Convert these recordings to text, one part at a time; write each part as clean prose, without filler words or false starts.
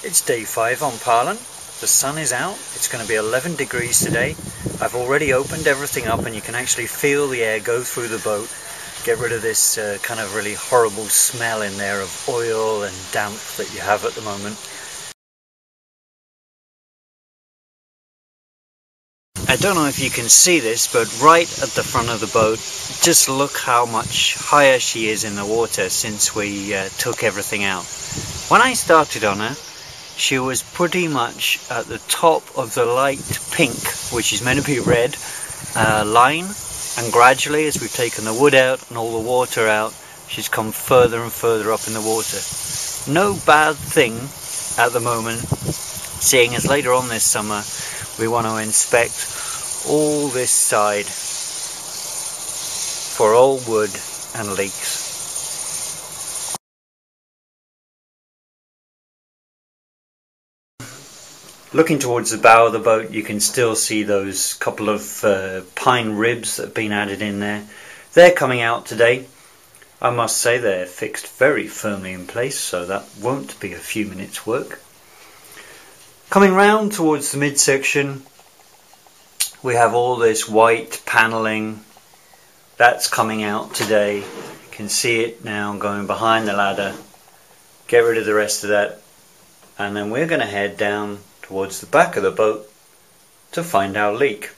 It's day 5 on Pärlan. The sun is out. It's going to be 11 degrees today. I've already opened everything up and you can actually feel the air go through the boat. Get rid of this kind of really horrible smell in there of oil and damp that you have at the moment. I don't know if you can see this, but right at the front of the boat, just look how much higher she is in the water since we took everything out. When I started on her, she was pretty much at the top of the light pink, which is meant to be red, line, and gradually as we've taken the wood out and all the water out, she's come further and further up in the water. No bad thing at the moment, seeing as later on this summer we want to inspect all this side for old wood and leaks. Looking towards the bow of the boat, you can still see those couple of pine ribs that have been added in there. They're coming out today. I must say they're fixed very firmly in place, so that won't be a few minutes work. Coming round towards the midsection, we have all this white panelling that's coming out today. You can see it now going behind the ladder. Get rid of the rest of that, and then we're going to head down towards the back of the boat to find our leak.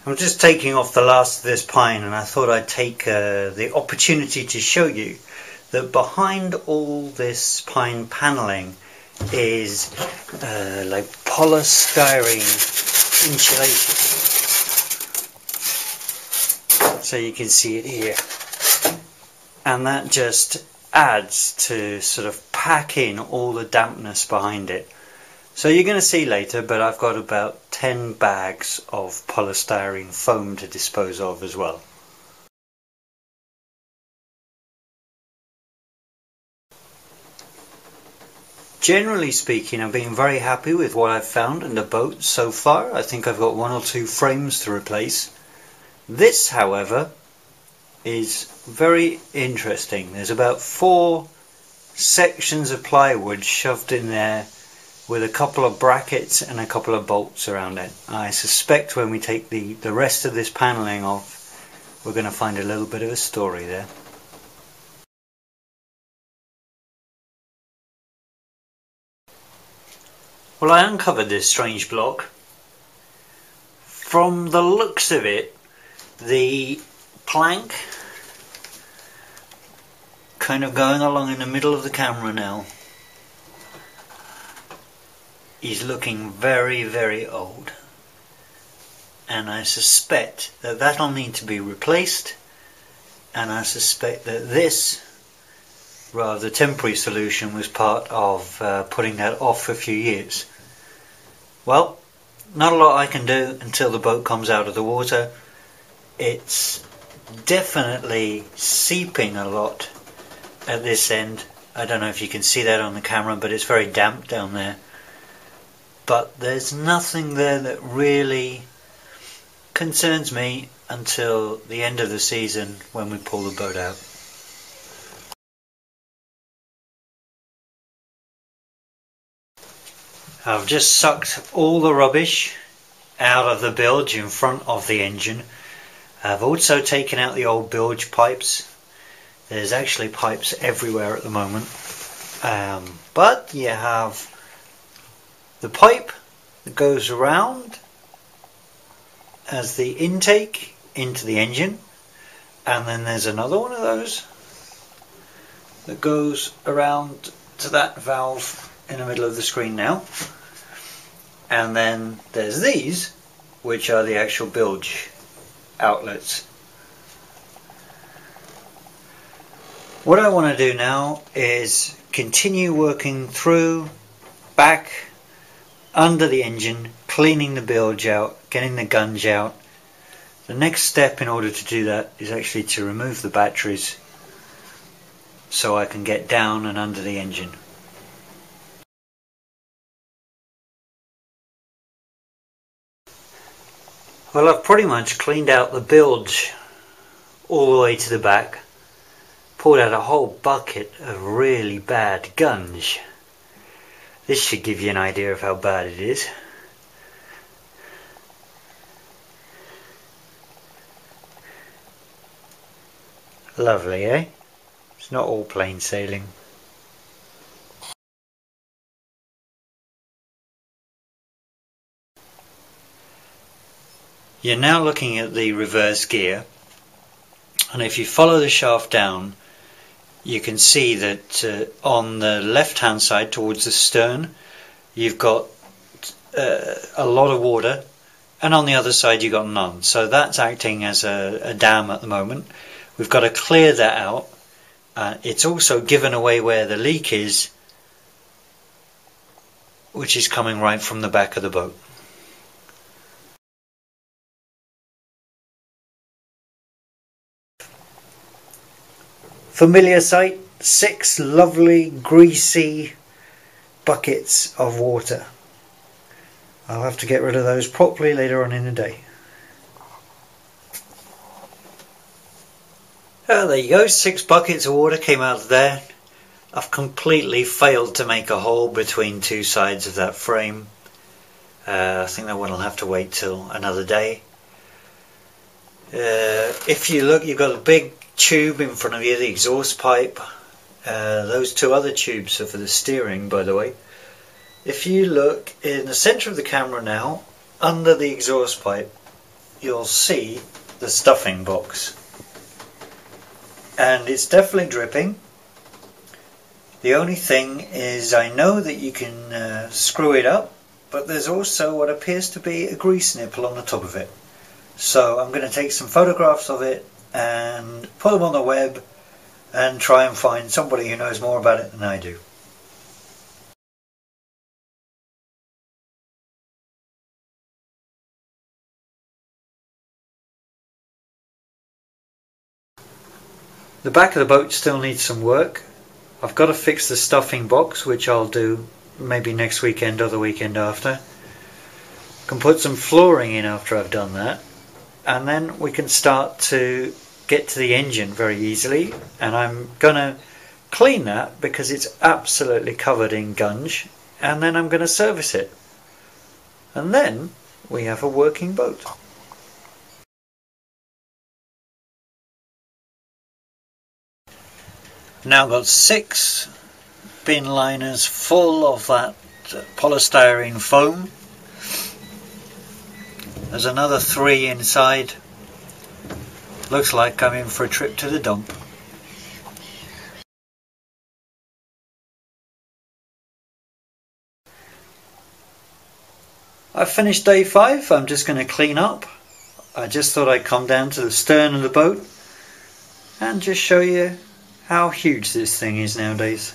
I'm just taking off the last of this pine, and I thought I'd take the opportunity to show you that behind all this pine panelling is like polystyrene insulation. So you can see it here. And that just adds to sort of pack in all the dampness behind it. So you're going to see later, but I've got about 10 bags of polystyrene foam to dispose of as well. Generally speaking, I've been very happy with what I've found in the boat so far. I think I've got 1 or 2 frames to replace. This, however, is very interesting. There's about 4 sections of plywood shoved in there with a couple of brackets and a couple of bolts around it. I suspect when we take the rest of this panelling off, we're going to find a little bit of a story there. Well, I uncovered this strange block. From the looks of it, the plank kind of going along in the middle of the camera now is looking very, very old, and I suspect that that'll need to be replaced, and I suspect that this rather temporary solution was part of putting that off for a few years. Well, not a lot I can do until the boat comes out of the water. It's definitely seeping a lot at this end. I don't know if you can see that on the camera, but it's very damp down there. But there's nothing there that really concerns me until the end of the season when we pull the boat out. I've just sucked all the rubbish out of the bilge in front of the engine. I've also taken out the old bilge pipes. There's actually pipes everywhere at the moment. But you have the pipe that goes around as the intake into the engine, and then there's another one of those that goes around to that valve in the middle of the screen now, and then there's these, which are the actual bilge outlets. What I want to do now is continue working through, back, under the engine, cleaning the bilge out, getting the gunge out. The next step in order to do that is actually to remove the batteries so I can get down and under the engine. Well, I've pretty much cleaned out the bilge all the way to the back, poured out a whole bucket of really bad gunge. This should give you an idea of how bad it is. Lovely, eh? It's not all plain sailing. You're now looking at the reverse gear, and if you follow the shaft down, you can see that on the left hand side towards the stern you've got a lot of water, and on the other side you've got none. So that's acting as a dam at the moment. We've got to clear that out. It's also given away where the leak is, which is coming right from the back of the boat. Familiar sight, 6 lovely greasy buckets of water. I'll have to get rid of those properly later on in the day. There you go, 6 buckets of water came out of there. I've completely failed to make a hole between 2 sides of that frame. I think that one will have to wait till another day. If you look, you've got a big tube in front of you, the exhaust pipe. Those 2 other tubes are for the steering, by the way. If you look in the centre of the camera now, under the exhaust pipe, you'll see the stuffing box. And it's definitely dripping. The only thing is, I know that you can screw it up, but there's also what appears to be a grease nipple on the top of it. So I'm going to take some photographs of it and put them on the web and try and find somebody who knows more about it than I do. The back of the boat still needs some work. I've got to fix the stuffing box, which I'll do maybe next weekend or the weekend after. I can put some flooring in after I've done that, and then we can start to get to the engine very easily. And I'm gonna clean that because it's absolutely covered in gunge, and then I'm going to service it, and then we have a working boat. Now got 6 bin liners full of that polystyrene foam. There's another 3 inside. Looks like I'm in for a trip to the dump. I've finished day 5. I'm just going to clean up. I just thought I'd come down to the stern of the boat and just show you how huge this thing is nowadays.